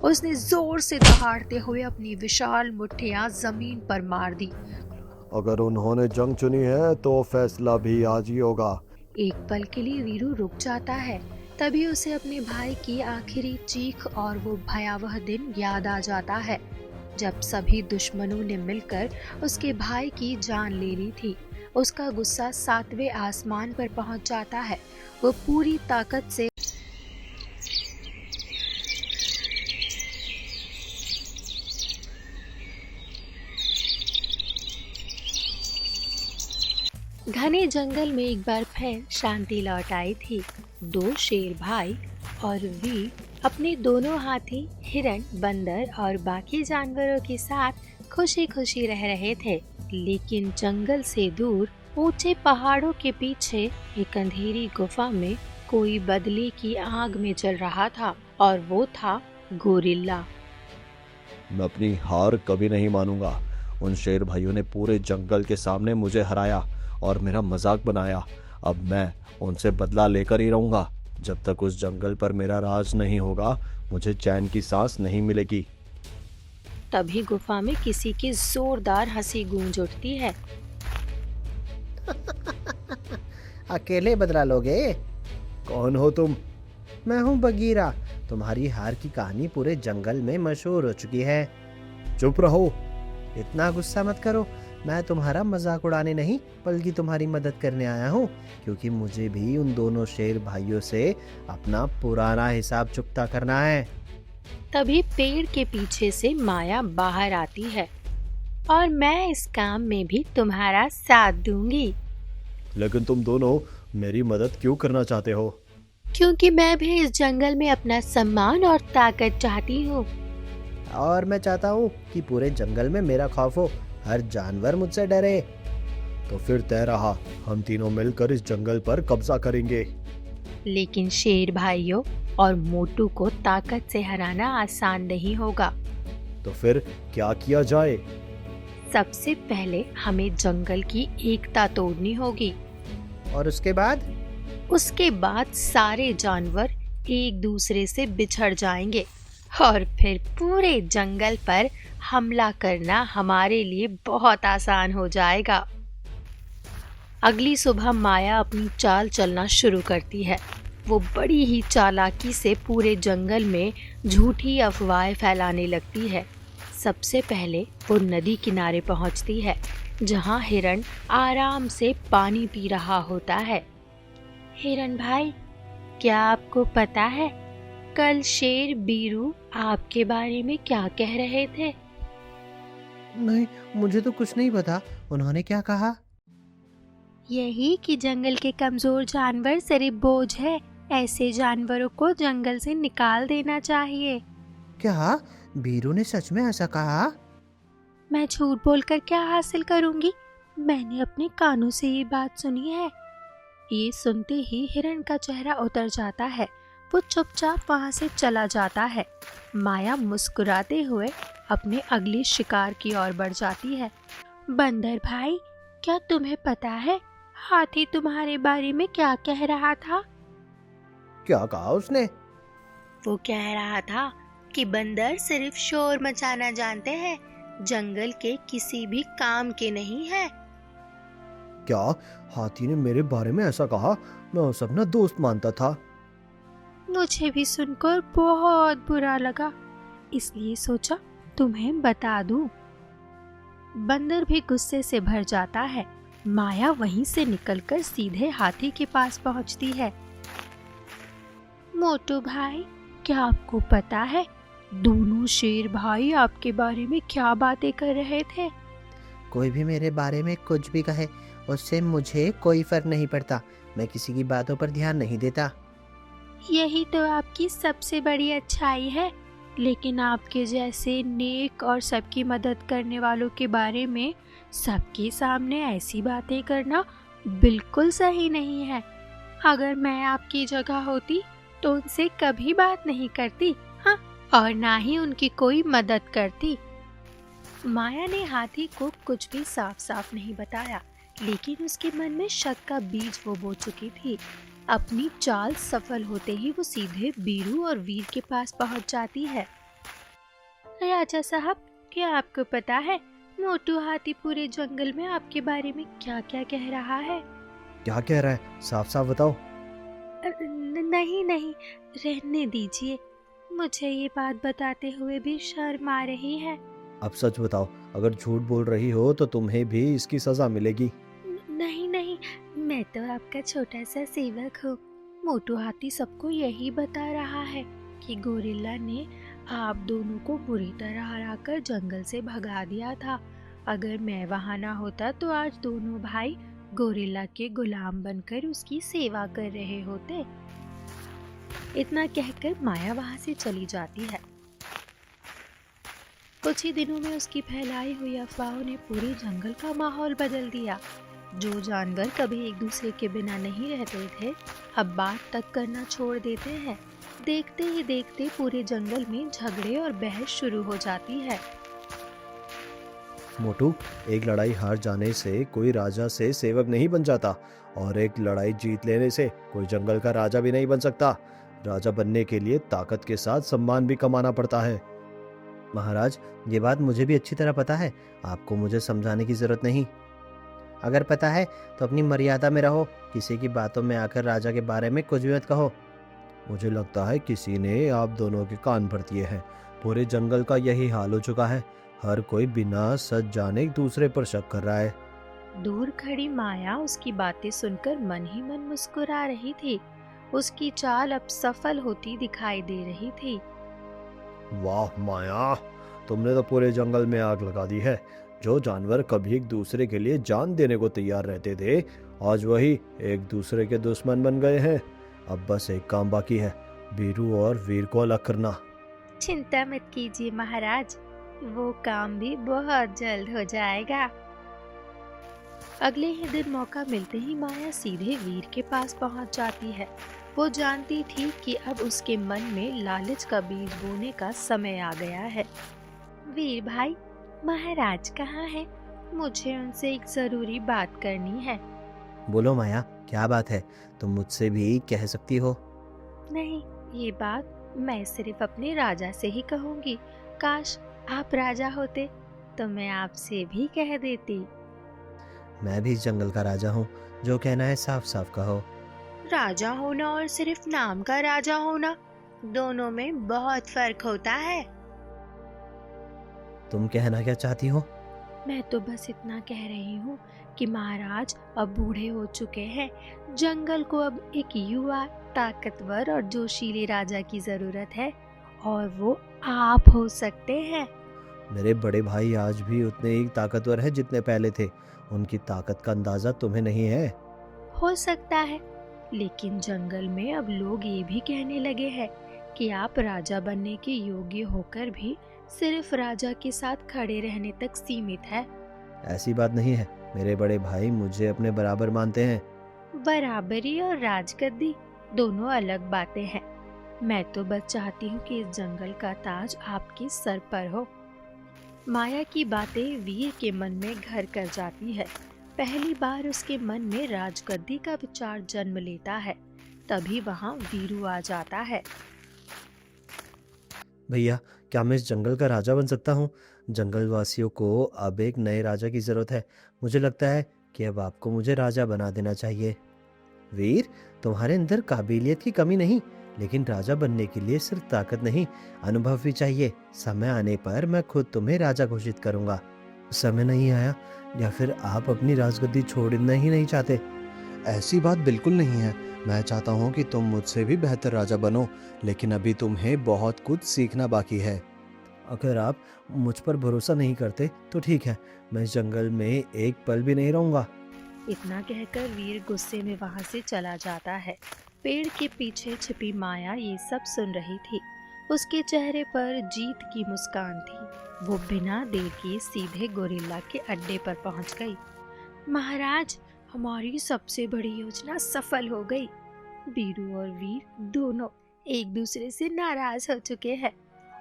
उसने जोर से दहाड़ते हुए अपनी विशाल मुट्ठियां जमीन पर मार दी। अगर उन्होंने जंग चुनी है तो फैसला भी आज ही होगा। एक पल के लिए वीरू रुक जाता है। तभी उसे अपने भाई की आखिरी चीख और वो भयावह दिन याद आ जाता है जब सभी दुश्मनों ने मिलकर उसके भाई की जान ले ली थी। उसका गुस्सा 7वें आसमान पर पहुंच जाता है। वो पूरी ताकत से घने जंगल में एक बार फिर शांति लौट आई थी। 2 शेर भाई और वीर अपने दोनों हाथी, हिरण, बंदर और बाकी जानवरों के साथ खुशी खुशी रह रहे थे। लेकिन जंगल से दूर ऊंचे पहाड़ों के पीछे एक अंधेरी गुफा में कोई बदले की आग में जल रहा था और वो था गोरिल्ला। मैं अपनी हार कभी नहीं मानूंगा। उन शेर भाइयों ने पूरे जंगल के सामने मुझे हराया और मेरा मजाक बनाया। अब मैं उनसे बदला लेकर ही रहूंगा। जब तक उस जंगल पर मेरा राज नहीं होगा, मुझे चैन की सांस नहीं मिलेगी। तभी गुफा में किसी की जोरदार हंसी गूंज उठती है। अकेले बदला लोगे? कौन हो तुम? मैं हूँ बगीरा। तुम्हारी हार की कहानी पूरे जंगल में मशहूर हो चुकी है। चुप रहो। इतना गुस्सा मत करो। मैं तुम्हारा मजाक उड़ाने नहीं बल्कि तुम्हारी मदद करने आया हूँ, क्योंकि मुझे भी उन दोनों शेर भाइयों से अपना पुराना हिसाब चुकता करना है। तभी पेड़ के पीछे से माया बाहर आती है। और मैं इस काम में भी तुम्हारा साथ दूंगी। लेकिन तुम दोनों मेरी मदद क्यों करना चाहते हो? क्योंकि मैं भी इस जंगल में अपना सम्मान और ताकत चाहती हूँ। और मैं चाहता हूँ कि पूरे जंगल में मेरा खौफ हो, हर जानवर मुझसे डरे। तो फिर तय रहा, हम तीनों मिलकर इस जंगल पर कब्जा करेंगे। लेकिन शेर भाइयों और मोटू को ताकत से हराना आसान नहीं होगा। तो फिर क्या किया जाए? सबसे पहले हमें जंगल की एकता तोड़नी होगी। और उसके बाद? उसके बाद सारे जानवर एक दूसरे से बिछड़ जाएंगे और फिर पूरे जंगल पर हमला करना हमारे लिए बहुत आसान हो जाएगा। अगली सुबह माया अपनी चाल चलना शुरू करती है। वो बड़ी ही चालाकी से पूरे जंगल में झूठी अफवाहें फैलाने लगती है। सबसे पहले वो नदी किनारे पहुंचती है, जहां हिरण आराम से पानी पी रहा होता है। हिरण भाई, क्या आपको पता है कल शेर बीरू आपके बारे में क्या कह रहे थे? नहीं, मुझे तो कुछ नहीं पता। उन्होंने क्या कहा? यही कि जंगल के कमजोर जानवर सिर्फ बोझ है। ऐसे जानवरों को जंगल से निकाल देना चाहिए। क्या बीरू ने सच में ऐसा कहा? मैं झूठ बोलकर क्या हासिल करूंगी? मैंने अपने कानों से ये बात सुनी है। ये सुनते ही हिरण का चेहरा उतर जाता है। वो चुपचाप वहां से चला जाता है। माया मुस्कुराते हुए अपने अगले शिकार की ओर बढ़ जाती है। बंदर भाई, क्या तुम्हें पता है हाथी तुम्हारे बारे में क्या कह रहा था? क्या कहा उसने? वो कह रहा था कि बंदर सिर्फ शोर मचाना जानते हैं, जंगल के किसी भी काम के नहीं है। क्या हाथी ने मेरे बारे में ऐसा कहा? मैं उसे अपना दोस्त मानता था। मुझे भी सुनकर बहुत बुरा लगा, इसलिए सोचा तुम्हें बता दूं। बंदर भी गुस्से से भर जाता है। माया वहीं से निकलकर सीधे हाथी के पास पहुंचती है। मोटू भाई, क्या आपको पता है दोनों शेर भाई आपके बारे में क्या बातें कर रहे थे? कोई भी मेरे बारे में कुछ भी कहे, उससे मुझे कोई फर्क नहीं पड़ता। मैं किसी की बातों पर ध्यान नहीं देता। यही तो आपकी सबसे बड़ी अच्छाई है। लेकिन आपके जैसे नेक और सबकी मदद करने वालों के बारे में सबके सामने ऐसी बातें करना बिल्कुल सही नहीं है। अगर मैं आपकी जगह होती तो उनसे कभी बात नहीं करती, हाँ, और ना ही उनकी कोई मदद करती। माया ने हाथी को कुछ भी साफ साफ नहीं बताया, लेकिन उसके मन में शक का बीज वो बो चुकी थी। अपनी चाल सफल होते ही वो सीधे बीरू और वीर के पास पहुंच जाती है। राजा साहब, क्या आपको पता है मोटू हाथी पूरे जंगल में आपके बारे में क्या क्या कह रहा है? क्या कह रहा है, साफ साफ बताओ। नहीं नहीं, रहने दीजिए। मुझे ये बात बताते हुए भी शर्म आ रही है। अब सच बताओ, अगर झूठ बोल रही हो तो तुम्हें भी इसकी सजा मिलेगी। नहीं नहीं, मैं तो आपका छोटा सा सेवक हूँ। मोटू हाथी सबको यही बता रहा है कि गोरिल्ला ने आप दोनों को बुरी तरह हराकर जंगल से भगा दिया था। अगर मैं वहाँ ना होता तो आज दोनों भाई गोरिल्ला के गुलाम बनकर उसकी सेवा कर रहे होते। इतना कहकर माया वहाँ से चली जाती है। कुछ ही दिनों में उसकी फैलाई हुई अफवाहों ने पूरे जंगल का माहौल बदल दिया। जो जानवर कभी एक दूसरे के बिना नहीं रहते थे, अब बात तक करना छोड़ देते हैं। देखते ही देखते पूरे जंगल में झगड़े और बहस शुरू हो जाती है। मोटू, एक लड़ाई हार जाने से कोई राजा से सेवक नहीं बन जाता, और एक लड़ाई जीत लेने से कोई जंगल का राजा भी नहीं बन सकता। राजा बनने के लिए ताकत के साथ सम्मान भी कमाना पड़ता है। महाराज, ये बात मुझे भी अच्छी तरह पता है, आपको मुझे समझाने की जरूरत नहीं। अगर पता है तो अपनी मर्यादा में रहो, किसी की बातों में आकर राजा के बारे में कुछ भी मत कहो। मुझे लगता है किसी ने आप दोनों के कान भर दिए हैं। पूरे जंगल का यही हाल हो चुका है, हर कोई बिना सच जाने एक दूसरे पर शक कर रहा है। दूर खड़ी माया उसकी बातें सुनकर मन ही मन मुस्कुरा रही थी। उसकी चाल अब सफल होती दिखाई दे रही थी। वाह माया, तुमने तो पूरे जंगल में आग लगा दी है। जो जानवर कभी एक दूसरे के लिए जान देने को तैयार रहते थे, आज वही एक दूसरे के दुश्मन बन गए हैं। अब बस एक काम बाकी है, बीरू और वीर को अलग करना। चिंता मत कीजिए महाराज, वो काम भी बहुत जल्द हो जाएगा। अगले ही दिन मौका मिलते ही माया सीधे वीर के पास पहुंच जाती है। वो जानती थी कि अब उसके मन में लालच का बीज बोने का समय आ गया है। वीर भाई, महाराज कहाँ है? मुझे उनसे एक जरूरी बात करनी है। बोलो माया, क्या बात है? तुम मुझसे भी कह सकती हो। नहीं, ये बात मैं सिर्फ अपने राजा से ही कहूँगी। काश आप राजा होते तो मैं आपसे भी कह देती। मैं भी इस जंगल का राजा हूँ, जो कहना है साफ साफ कहो। राजा होना और सिर्फ नाम का राजा होना, दोनों में बहुत फर्क होता है। तुम कहना क्या चाहती हो? मैं तो बस इतना कह रही हूँ कि महाराज अब बूढ़े हो चुके हैं। जंगल को अब एक युवा, ताकतवर और जोशीले राजा की जरूरत है, और वो आप हो सकते हैं। मेरे बड़े भाई आज भी उतने ही ताकतवर हैं जितने पहले थे। उनकी ताकत का अंदाजा तुम्हें नहीं है। हो सकता है, लेकिन जंगल में अब लोग ये भी कहने लगे हैं कि आप राजा बनने के योग्य होकर भी सिर्फ राजा के साथ खड़े रहने तक सीमित है। ऐसी बात नहीं है, मेरे बड़े भाई मुझे अपने बराबर मानते हैं। बराबरी और राजगद्दी दोनों अलग बातें हैं। मैं तो बस चाहती हूँ कि इस जंगल का ताज आपके सर पर हो। माया की बातें वीर के मन में घर कर जाती है। पहली बार उसके मन में राजगद्दी का विचार जन्म लेता है। तभी वहाँ वीरू आ जाता है। भैया, क्या मैं इस जंगल का राजा बन सकता हूँ? जंगल वासियों को अब एक नए राजा की जरूरत है। मुझे लगता है कि अब आपको मुझे राजा बना देना चाहिए। वीर, तुम्हारे अंदर काबिलियत की कमी नहीं, लेकिन राजा बनने के लिए सिर्फ ताकत नहीं, अनुभव भी चाहिए। समय आने पर मैं खुद तुम्हें राजा घोषित करूंगा। समय नहीं आया, या फिर आप अपनी राजगद्दी छोड़ना ही नहीं चाहते? ऐसी बात बिल्कुल नहीं है। मैं चाहता हूँ कि तुम मुझसे भी बेहतर राजा बनो, लेकिन अभी तुम्हें बहुत कुछ सीखना बाकी है। अगर आप मुझ पर भरोसा नहीं करते तो ठीक है, मैं इस जंगल में एक पल भी नहीं रहूंगा। इतना कहकर वीर गुस्से में वहाँ से चला जाता है। पेड़ के पीछे छिपी माया ये सब सुन रही थी। उसके चेहरे पर जीत की मुस्कान थी। वो बिना देर किए सीधे गोरिल्ला के अड्डे पर पहुंच गई। महाराज, हमारी सबसे बड़ी योजना सफल हो गई। बीरू और वीर दोनों एक दूसरे से नाराज हो चुके हैं,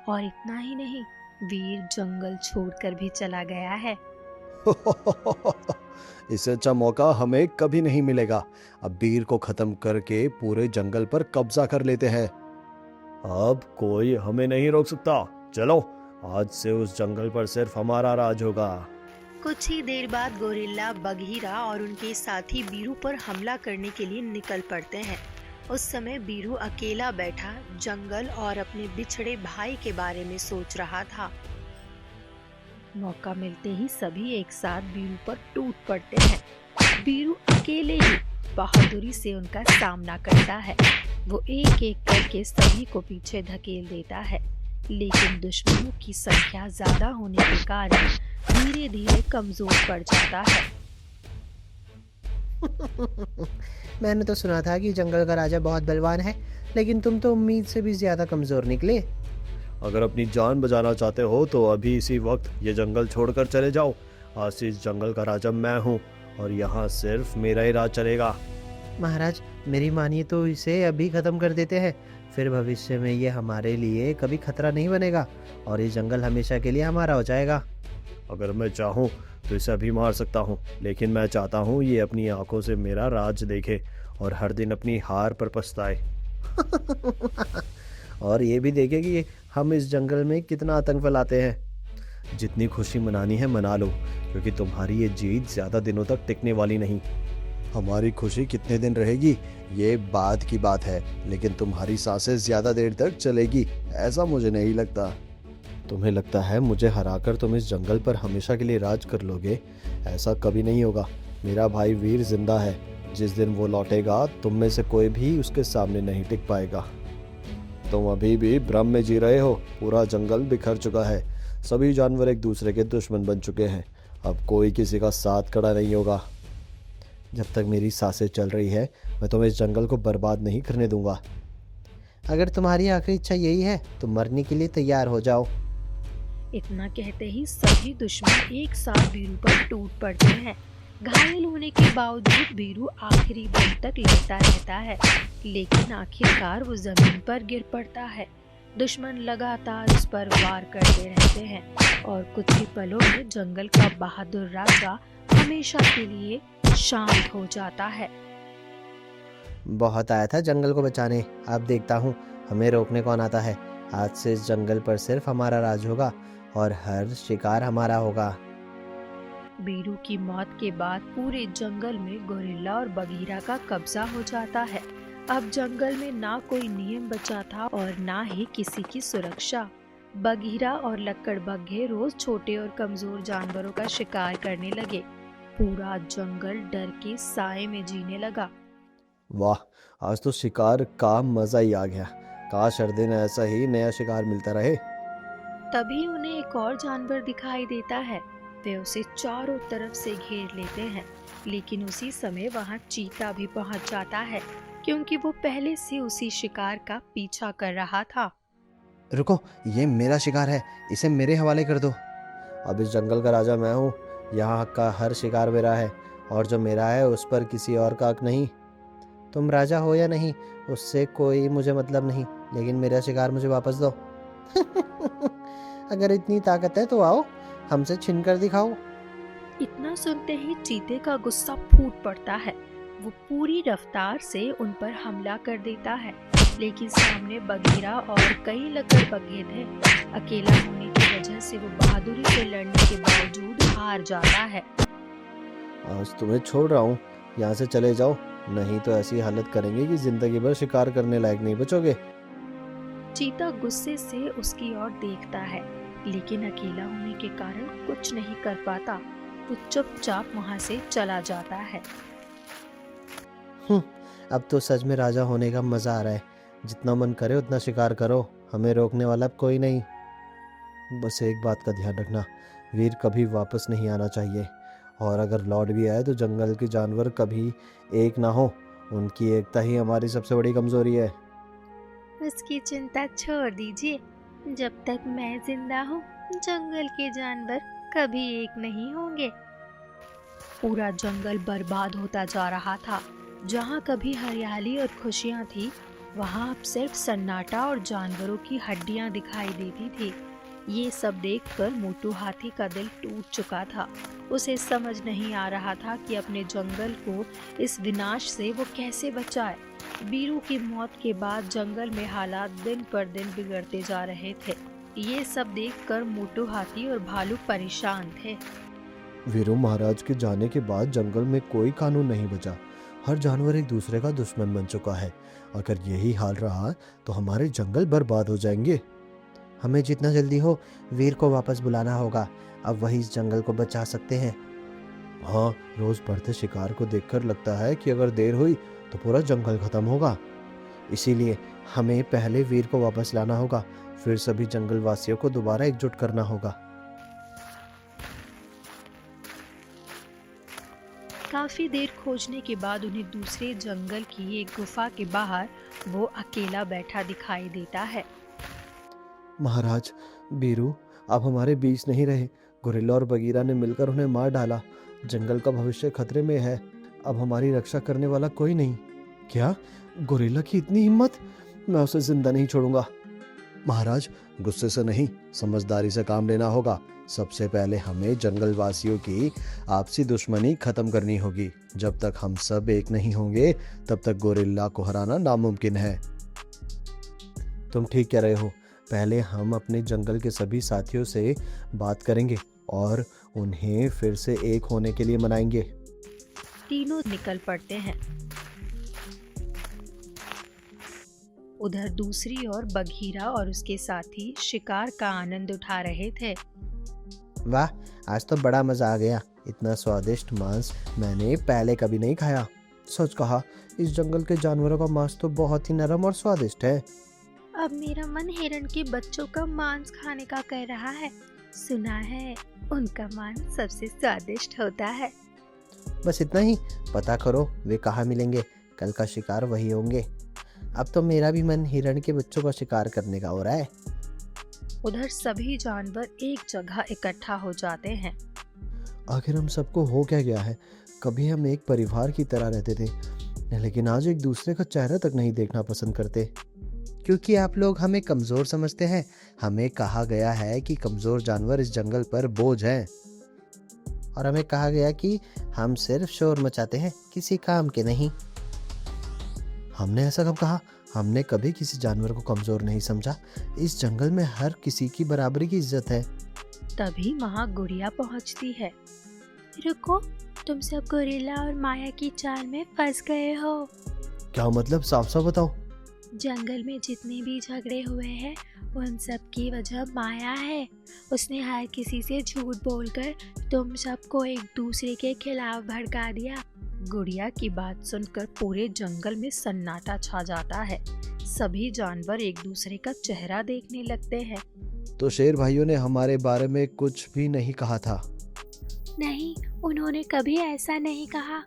और इतना ही नहीं, वीर जंगल छोड़कर भी चला गया है। इससे अच्छा मौका हमें कभी नहीं मिलेगा। अब बीर को खत्म करके पूरे जंगल पर कब्जा कर लेते हैं। अब कोई हमें नहीं रोक सकता। चलो, आज से उस जंगल पर सिर्फ हमारा राज होगा। कुछ ही देर बाद गोरिल्ला बगीरा और उनके साथी बीरू पर हमला करने के लिए निकल पड़ते हैं। उस समय बीरू अकेला बैठा जंगल और अपने बिछड़े भाई के बारे में सोच रहा था। मौका मिलते ही सभी एक साथ बीरू पर टूट पड़ते हैं। बीरू अकेले ही बहादुरी से उनका सामना करता है। वो एक एक करके सभी को पीछे धकेल देता है, लेकिन दुश्मनों की संख्या ज्यादा होने के कारण धीरे धीरे कमजोर पड़ जाता है। मैंने तो सुना था कि जंगल का राजा बहुत बलवान है, लेकिन तुम तो उम्मीद से भी ज्यादा कमजोर निकले। अगर अपनी जान बचाना चाहते हो तो अभी इसी वक्त ये जंगल छोड़कर चले जाओ। आज से इस जंगल का राजा मैं हूँ और यहाँ सिर्फ मेरा ही राज चलेगा। महाराज, मेरी मानिए तो इसे अभी खत्म कर देते हैं, फिर भविष्य में ये हमारे लिए कभी खतरा नहीं बनेगा और ये जंगल हमेशा के लिए हमारा हो जाएगा। अगर मैं चाहूँ तो इसे अभी मार सकता हूँ, लेकिन मैं चाहता हूँ ये अपनी आंखों से मेरा राज देखे और हर दिन अपनी हार पर पछताए। और ये भी देखे कि हम इस जंगल में कितना आतंक फैलाते हैं। जितनी खुशी मनानी है मना लो, क्योंकि तुम्हारी ये जीत ज्यादा दिनों तक टिकने वाली नहीं। हमारी खुशी कितने दिन रहेगी ये बाद की बात है, लेकिन तुम्हारी सांसें ज्यादा देर तक चलेगी ऐसा मुझे नहीं लगता। तुम्हें लगता है मुझे हराकर तुम इस जंगल पर हमेशा के लिए राज कर लोगे? ऐसा कभी नहीं होगा। मेरा भाई वीर जिंदा है। जिस दिन वो लौटेगा तुम में से कोई भी उसके सामने नहीं टिक पाएगा। तुम अभी भी भ्रम में जी रहे हो। पूरा जंगल बिखर चुका है। सभी जानवर एक दूसरे के दुश्मन बन चुके हैं। अब कोई किसी का साथ खड़ा नहीं होगा। जब तक मेरी सांसें चल रही है मैं तुम्हें इस जंगल को बर्बाद नहीं करने दूंगा। अगर तुम्हारी आखिरी इच्छा यही है तो मरने के लिए तैयार हो जाओ। इतना कहते ही सभी दुश्मन एक साथ बीरू पर टूट पड़ते हैं। घायल होने के बावजूद बीरू आखिरी दम तक लड़ता रहता है, लेकिन आखिरकार वो जमीन पर गिर पड़ता है। दुश्मन लगातार उस पर वार करते रहते हैं और कुछ ही पलों में जंगल का बहादुर राजा हमेशा के लिए शांत हो जाता है। बहुत आया था जंगल को बचाने, अब देखता हूँ हमें रोकने कौन आता है। आज से इस जंगल पर सिर्फ हमारा राज होगा और हर शिकार हमारा होगा। बीरू की मौत के बाद पूरे जंगल में गोरिल्ला और बगीरा का कब्जा हो जाता है। अब जंगल में ना कोई नियम बचा था और ना ही किसी की सुरक्षा। बगीरा और लक्कड़बग्घे रोज छोटे और कमजोर जानवरों का शिकार करने लगे। पूरा जंगल डर के साए में जीने लगा। वाह, आज तो शिकार का मजा ही आ गया। काश हर दिन ऐसा ही नया शिकार मिलता रहे। तभी उन्हें एक और जानवर दिखाई देता है। वे उसे चारों तरफ से घेर लेते हैं, लेकिन उसी समय वहां चीता भी पहुंच जाता है, क्योंकि वो पहले से उसी शिकार का पीछा कर रहा था। रुको, ये मेरा शिकार है, इसे मेरे हवाले कर दो। अब इस जंगल का राजा मैं हूँ। यहाँ का हर शिकार मेरा है और जो मेरा है उस पर किसी और का हक नहीं। तुम राजा हो या नहीं, उससे कोई मुझे मतलब नहीं, लेकिन मेरा शिकार मुझे वापस दो। अगर इतनी ताकत है तो आओ, हमसे छीन कर दिखाओ। इतना सुनते ही चीते का गुस्सा फूट पड़ता है। वो पूरी रफ्तार से उन पर हमला कर देता है, लेकिन सामने बगीरा और कई लकड़बग्घे थे। अकेला होने की वजह से वो बहादुरी से लड़ने के बावजूद हार जाता है। आज तुम्हें छोड़ रहा हूँ, यहाँ से चले जाओ, नहीं तो ऐसी हालत करेंगे कि जिंदगी भर शिकार करने लायक नहीं बचोगे। चीता गुस्से से उसकी ओर देखता है, लेकिन अकेला होने के कारण कुछ नहीं कर पाता। वो चुपचाप वहाँ से चला जाता है। अब तो सच में राजा होने का मजा आ रहा है। जितना मन करे उतना शिकार करो, हमें रोकने वाला अब कोई नहीं। बस एक बात का ध्यान रखना, वीर कभी वापस नहीं आना चाहिए, और अगर लौट भी आए तो जंगल के जानवर कभी एक ना हो। उनकी एकता ही हमारी सबसे बड़ी कमजोरी है। उसकी चिंता छोड़ दीजिए। जब तक मैं जिंदा हूँ जंगल के जानवर कभी एक नहीं होंगे। पूरा जंगल बर्बाद होता जा रहा था। जहाँ कभी हरियाली और खुशियाँ थी, वहाँ अब सिर्फ सन्नाटा और जानवरों की हड्डियाँ दिखाई देती थी। ये सब देखकर मोटू हाथी का दिल टूट चुका था। उसे समझ नहीं आ रहा था कि अपने जंगल को इस विनाश से वो कैसे बचाए। बीरू की मौत के बाद जंगल में हालात दिन पर दिन बिगड़ते जा रहे थे। ये सब देखकर मोटू हाथी और भालू परेशान थे। वीरू महाराज के जाने के बाद जंगल में कोई कानून नहीं बचा। हर जानवर एक दूसरे का दुश्मन बन चुका है। अगर यही हाल रहा तो हमारे जंगल बर्बाद हो जाएंगे। हमें जितना जल्दी हो वीर को वापस बुलाना होगा। अब वही इस जंगल को बचा सकते हैं। हाँ, रोज बढ़ते शिकार को देखकर लगता है कि अगर देर हुई तो पूरा जंगल खत्म होगा। इसीलिए हमें पहले वीर को वापस लाना होगा, फिर सभी जंगल वासियों को दोबारा एकजुट करना होगा। काफी देर खोजने के बाद उन्हें दूसरे जंगल की एक गुफा के बाहर वो अकेला बैठा दिखाई देता है। महाराज, बीरू अब हमारे बीच नहीं रहे। गोरिल्ला और बगीरा ने मिलकर उन्हें मार डाला। जंगल का भविष्य खतरे में है। अब हमारी रक्षा करने वाला कोई नहीं। क्या गोरिल्ला की इतनी हिम्मत? मैं उसे जिंदा नहीं छोड़ूंगा। महाराज, गुस्से से नहीं, समझदारी से काम लेना होगा। सबसे पहले हमें जंगल वासियों की आपसी दुश्मनी खत्म करनी होगी। जब तक हम सब एक नहीं होंगे तब तक गोरिल्ला को हराना नामुमकिन है। तुम ठीक कह रहे हो। पहले हम अपने जंगल के सभी साथियों से बात करेंगे और उन्हें फिर से एक होने के लिए मनाएंगे। तीनों निकल पड़ते हैं। उधर दूसरी ओर बघीरा और उसके साथी शिकार का आनंद उठा रहे थे। वाह, आज तो बड़ा मजा आ गया। इतना स्वादिष्ट मांस मैंने पहले कभी नहीं खाया। सच कहा, इस जंगल के जानवरों का मांस तो बहुत ही नरम और स्वादिष्ट है। अब मेरा मन हिरण के बच्चों का मांस खाने का कह रहा है। सुना है उनका मांस सबसे स्वादिष्ट होता है। बस इतना ही। पता करो वे कहाँ मिलेंगे। कल का शिकार वही होंगे। अब तो मेरा भी मन हिरण के बच्चों का शिकार करने का हो रहा है। उधर सभी जानवर एक जगह इकट्ठा हो जाते हैं। आखिर हम सबको हो क्या गया है? कभी हम एक परिवार की तरह रहते थे, लेकिन आज एक दूसरे का चेहरा तक नहीं देखना पसंद करते। क्योंकि आप लोग हमें कमजोर समझते हैं। हमें कहा गया है कि कमजोर जानवर इस जंगल पर बोझ हैं। और हमें कहा गया कि हम सिर्फ शोर मचाते हैं, किसी काम के नहीं। हमने ऐसा कब कहा? हमने कभी किसी जानवर को कमजोर नहीं समझा। इस जंगल में हर किसी की बराबरी की इज्जत है। तभी वहाँ गुड़िया पहुँचती है। रुको, तुम सब गोरिल्ला और माया की चाल में फंस गए हो। क्या मतलब? साफ साफ बताओ। जंगल में जितने भी झगड़े हुए हैं उन सब की वजह माया है। उसने हर किसी से झूठ बोलकर तुम सबको एक दूसरे के खिलाफ भड़का दिया। गुड़िया की बात सुनकर पूरे जंगल में सन्नाटा छा जाता है। सभी जानवर एक दूसरे का चेहरा देखने लगते हैं। तो शेर भाइयों ने हमारे बारे में कुछ भी नहीं कहा था? नहीं, उन्होंने कभी ऐसा नहीं कहा।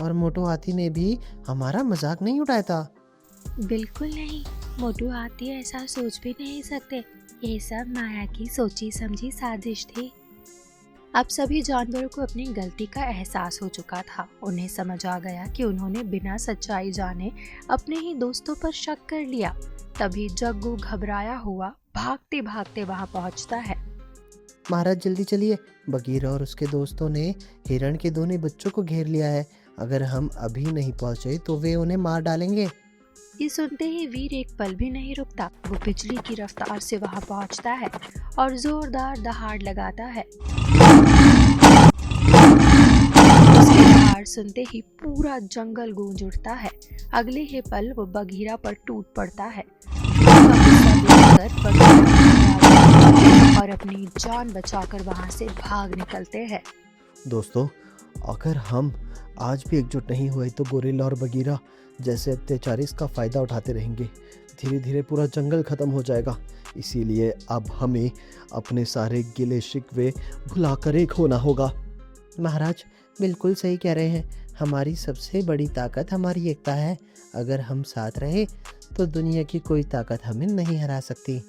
और मोटू हाथी ने भी हमारा मजाक नहीं उड़ाया था? बिल्कुल नहीं, मोटू हाथी ऐसा सोच भी नहीं सकते। ये सब माया की सोची समझी साजिश थी। अब सभी जानवरों को अपनी गलती का एहसास हो चुका था। उन्हें समझ आ गया कि उन्होंने बिना सच्चाई जाने अपने ही दोस्तों पर शक कर लिया। तभी जग्गू घबराया हुआ भागते भागते वहां पहुंचता है। महाराज जल्दी चलिए, बगीरा और उसके दोस्तों ने हिरण के दोनों बच्चों को घेर लिया है। अगर हम अभी नहीं पहुंचे तो वे उन्हें मार डालेंगे। ये सुनते ही वीर एक पल भी नहीं रुकता। वो बिजली की रफ्तार से वहां पहुंचता है और जोरदार दहाड़ लगाता है। उसकी दहाड़ सुनते ही पूरा जंगल गूंज उठता है। अगले ही पल वो बघीरा पर टूट पड़ता है। और अपनी जान बचाकर वहां से भाग निकलते हैं। दोस्तों, अगर हम आज भी एकजुट नहीं हुए तो गोरिल्ला और बगीरा जैसे अत्याचारी इसका फायदा उठाते रहेंगे। धीरे धीरे पूरा जंगल खत्म हो जाएगा। इसीलिए अब हमें अपने सारे गिले शिकवे भुलाकर एक होना होगा। महाराज बिल्कुल सही कह रहे हैं। हमारी सबसे बड़ी ताकत हमारी एकता है। अगर हम साथ रहे तो दुनिया की कोई ताकत हमें नहीं हरा सकती।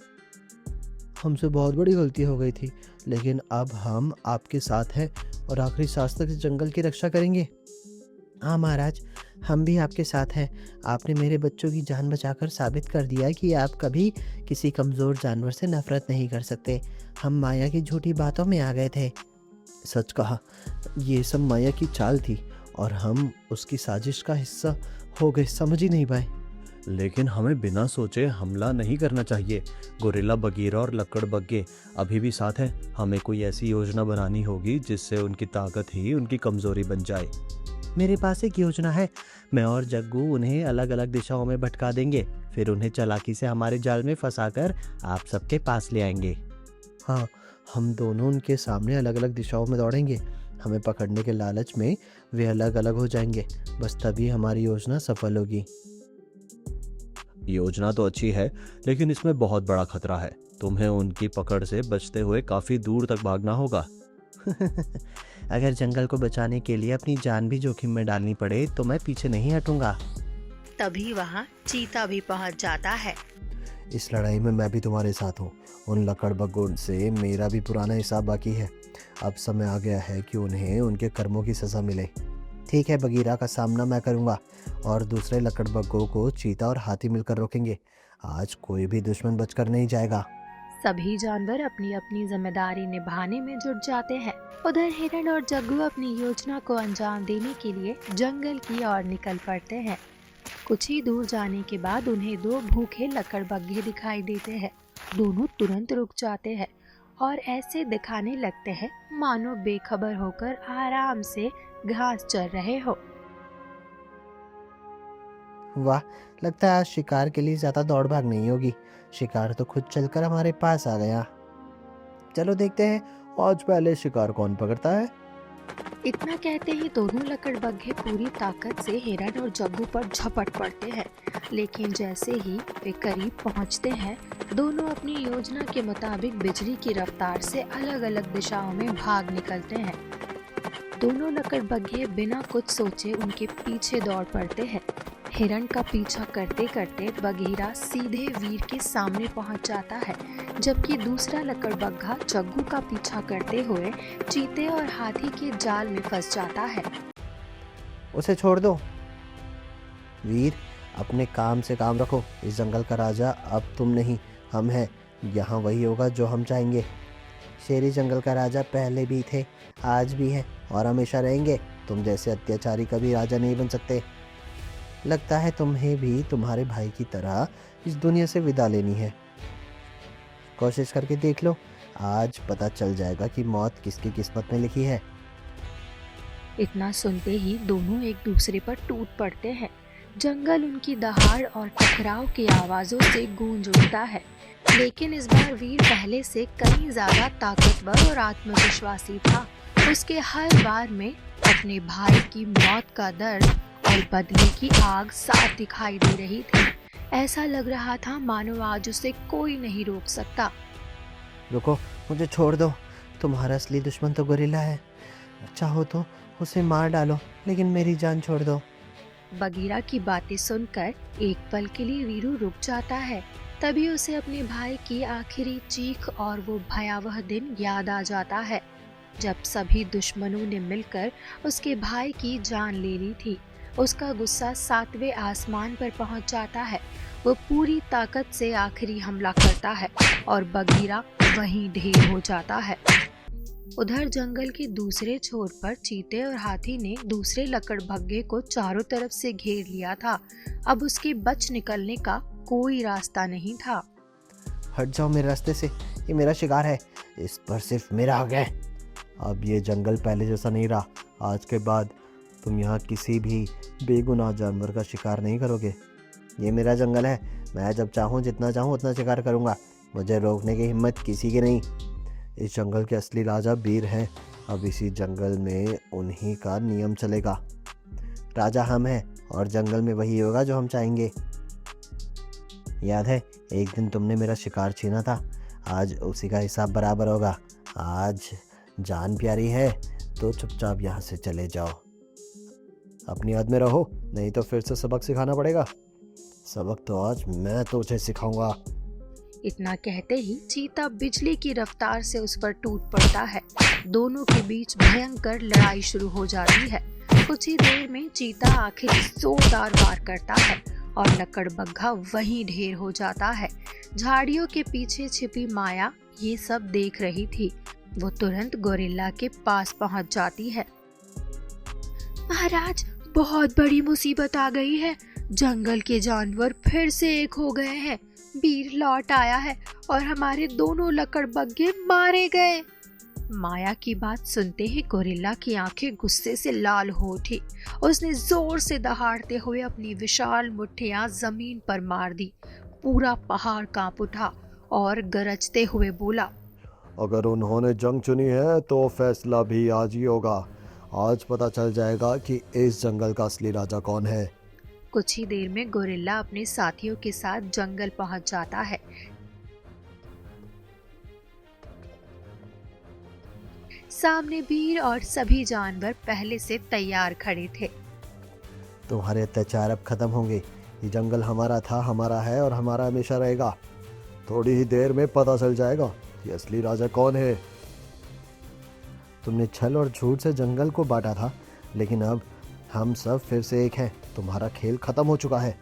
हमसे बहुत बड़ी गलती हो गई थी, लेकिन अब हम आपके साथ हैं और आखिरी सांस तक इस जंगल की रक्षा करेंगे। हाँ महाराज, हम भी आपके साथ हैं। आपने मेरे बच्चों की जान बचाकर साबित कर दिया कि आप कभी किसी कमज़ोर जानवर से नफरत नहीं कर सकते। हम माया की झूठी बातों में आ गए थे। सच कहा, ये सब माया की चाल थी और हम उसकी साजिश का हिस्सा हो गए, समझ ही नहीं पाए। लेकिन हमें बिना सोचे हमला नहीं करना चाहिए। गोरिल्ला बगीरा और लकड़बग्घे अभी भी साथ हैं। हमें कोई ऐसी योजना बनानी होगी जिससे उनकी ताकत ही उनकी कमजोरी बन जाए। मेरे पास एक योजना है। मैं और जग्गू उन्हें अलग अलग दिशाओं में भटका देंगे, फिर उन्हें चालाकी से हमारे जाल में फंसाकर आप सबके पास ले आएंगे। हाँ, हम दोनों उनके सामने अलग अलग दिशाओं में दौड़ेंगे। हमें पकड़ने के लालच में वे अलग अलग हो जाएंगे। बस तभी हमारी योजना सफल होगी। योजना तो अच्छी है, लेकिन इसमें बहुत बड़ा खतरा है। तुम्हें उनकी पकड़ से बचते हुए काफी दूर तक भागना होगा। अगर जंगल को बचाने के लिए अपनी जान भी जोखिम में डालनी पड़े तो मैं पीछे नहीं हटूंगा। तभी वहाँ चीता भी पहुँच जाता है। इस लड़ाई में मैं भी तुम्हारे साथ हूँ। उन लकड़बग्घों से मेरा भी पुराना हिसाब बाकी है। अब समय आ गया है कि उन्हें उनके कर्मों की सज़ा मिले। ठीक है, बगीरा का सामना मैं करूँगा और दूसरे लकड़बग्घों को चीता और हाथी मिलकर रोकेंगे। आज कोई भी दुश्मन बचकर नहीं जाएगा। सभी जानवर अपनी अपनी जिम्मेदारी निभाने में जुट जाते हैं। उधर हिरण और जग्गू अपनी योजना को अंजाम देने के लिए जंगल की ओर निकल पड़ते हैं। कुछ ही दूर जाने के बाद उन्हें दो भूखे लकड़बग्घे दिखाई देते हैं। दोनों तुरंत रुक जाते हैं और ऐसे दिखाने लगते हैं मानो बेखबर होकर आराम से घास चर रहे हो। वाह, लगता है आज शिकार के लिए ज्यादा दौड़ भाग नहीं होगी। शिकार तो खुद चलकर हमारे पास आ गया। चलो देखते हैं आज पहले शिकार कौन पकड़ता है। इतना कहते ही दोनों लकड़बग्घे पूरी ताकत से हिरण और जग्गू पर झपट पड़ते हैं। लेकिन जैसे ही वे करीब पहुंचते हैं, दोनों अपनी योजना के मुताबिक बिजली की रफ्तार से अलग अलग दिशाओं में भाग निकलते हैं। दोनों लकड़बग्घे बिना कुछ सोचे उनके पीछे दौड़ पड़ते हैं। हिरण का पीछा करते करते बगीरा सीधे वीर के सामने पहुंच जाता है, जबकि दूसरा लकड़बग्घा जग्गू का पीछा करते हुए चीते और हाथी के जाल में फंस जाता है। उसे छोड़ दो वीर, अपने काम से काम रखो। इस जंगल का राजा अब तुम नहीं, हम हैं। यहाँ वही होगा जो हम चाहेंगे। शेरी जंगल का राजा पहले भी थे, आज भी है और हमेशा रहेंगे। तुम जैसे अत्याचारी कभी राजा नहीं बन सकते। लगता है तुम्हें भी तुम्हारे भाई की तरह इस दुनिया से विदा लेनी है। कोशिश करके देख लो, आज पता चल जाएगा कि मौत किसकी किस्मत में लिखी है। इतना सुनते ही दोनों एक दूसरे पर टूट पड़ते हैं। जंगल उनकी दहाड़ और टकराव की आवाजों से गूंज उठता है। लेकिन इस बार वीर पहले से कहीं ज्यादा ताकतवर और आत्मविश्वासी था। उसके हर बार में अपने भाई की मौत का दर्द और बदले की आग साफ दिखाई दे रही थी। ऐसा लग रहा था मानो आज उसे कोई नहीं रोक सकता। रुको, मुझे छोड़ दो। तुम्हारा असली दुश्मन तो गोरिल्ला है। चाहो तो उसे मार डालो, लेकिन मेरी जान छोड़ दो। बगीरा की बातें सुनकर एक पल के लिए वीरू रुक जाता है। तभी उसे अपने भाई की आखिरी चीख और वो भयावह दिन याद आ जाता है, जब सभी दुश्मनों ने मिलकर उसके भाई की जान ले ली थी। उसका गुस्सा 7वें आसमान पर पहुंच जाता है। वो पूरी ताकत से आखिरी हमला करता है और बगीरा वहीं ढेर हो जाता है। उधर जंगल के दूसरे छोर पर चीते और हाथी ने दूसरे लकड़बग्घे को चारों तरफ से घेर लिया था। अब उसके बच निकलने का कोई रास्ता नहीं था। हट जाओ मेरे रास्ते से, ये मेरा शिकार है, इस पर सिर्फ मेरा हक है। अब ये जंगल पहले जैसा नहीं रहा। आज के बाद तुम यहाँ किसी भी बेगुनाह जानवर का शिकार नहीं करोगे। ये मेरा जंगल है, मैं जब चाहूँ जितना चाहूँ उतना शिकार करूँगा। मुझे रोकने की हिम्मत किसी की नहीं। इस जंगल के असली राजा वीर हैं। अब इसी जंगल में उन्हीं का नियम चलेगा। राजा हम हैं और जंगल में वही होगा जो हम चाहेंगे। याद है एक दिन तुमने मेरा शिकार छीना था, आज उसी का हिसाब बराबर होगा। आज जान प्यारी है तो चुपचाप यहाँ से चले जाओ। अपनी याद में रहो, नहीं तो फिर से सबक सिखाना पड़ेगा। सबक तो आज मैं तुझे सिखाऊंगा। इतना कहते ही चीता बिजली की रफ्तार से उस पर टूट पड़ता है। दोनों के बीच भयंकर लड़ाई शुरू हो जाती है। कुछ ही देर में चीता आखिर जोरदार वार करता है और लकड़बग्घा वहीं ढेर हो जाता है। झाड़ियों के पीछे छिपी माया ये सब देख रही थी। वो तुरंत गोरिल्ला के पास पहुंच जाती है। महाराज, बहुत बड़ी मुसीबत आ गई है। जंगल के जानवर फिर से एक हो गए हैं। वीर लौट आया है और हमारे दोनों लकड़बग्घे मारे गए। माया की बात सुनते ही गोरिल्ला की आंखें गुस्से से लाल हो उठी। उसने जोर से दहाड़ते हुए अपनी विशाल मुट्ठियां जमीन पर मार दी। पूरा पहाड़ कांप उठा और गरजते हुए बोला, अगर उन्होंने जंग चुनी है तो फैसला भी आज ही होगा। आज पता चल जाएगा कि इस जंगल का असली राजा कौन है। कुछ ही देर में गोरिल्ला अपने साथियों के साथ जंगल पहुंच जाता है। सामने वीर और सभी जानवर पहले से तैयार खड़े थे। तुम्हारे अत्याचार अब खत्म होंगे। ये जंगल हमारा था, हमारा है और हमारा हमेशा रहेगा। थोड़ी ही देर में पता चल जाएगा कि असली राजा कौन है। तुमने छल और झूठ से जंगल को बांटा था, लेकिन अब हम सब फिर से एक हैं। तुम्हारा खेल खत्म हो चुका है।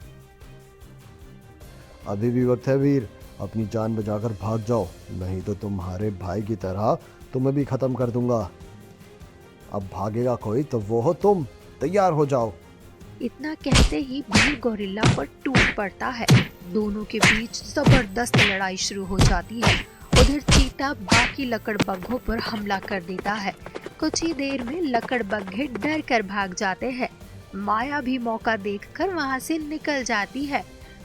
अभी भी वक्त है वीर, अपनी जान बचाकर भाग जाओ, नहीं तो तुम्हारे भाई की तरह तुम्हें भी खत्म कर दूंगा। अब भागेगा कोई तो वो हो तुम। तैयार हो जाओ। इतना कहते ही वीर गोरिल्ला पर टूट पड़ता है। दोनों के बीच जबरदस्त लड़ाई शुरू हो जाती है। उधर चीता बाकी लकड़बग्घों पर हमला कर देता है। कुछ ही देर में लकड़बग्घे डर कर भाग जाते हैं। माया भी मौका देखकर वहां से निकल जाती है।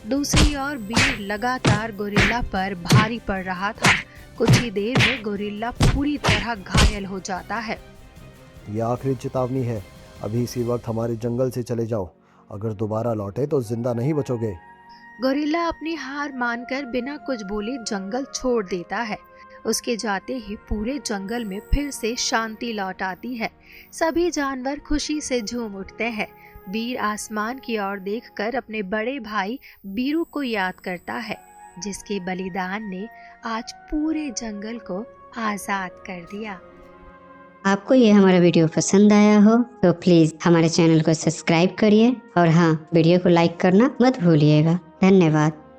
दूसरी ओर वीर लगातार गोरिल्ला पर भारी पड़ रहा था। कुछ ही देर में गोरिल्ला पूरी तरह घायल हो जाता है। यह आखिरी चेतावनी है, अभी इसी वक्त हमारे जंगल से चले जाओ। अगर दोबारा लौटे तो जिंदा नहीं बचोगे। गोरिल्ला अपनी हार मानकर बिना कुछ बोले जंगल छोड़ देता है। उसके जाते ही पूरे जंगल में फिर से शांति लौट आती है। सभी जानवर खुशी से झूम उठते हैं। वीर आसमान की ओर देखकर अपने बड़े भाई बीरू को याद करता है, जिसके बलिदान ने आज पूरे जंगल को आजाद कर दिया। आपको ये हमारा वीडियो पसंद आया हो तो प्लीज हमारे चैनल को सब्सक्राइब करिए और हाँ, वीडियो को लाइक करना मत भूलिएगा। धन्यवाद।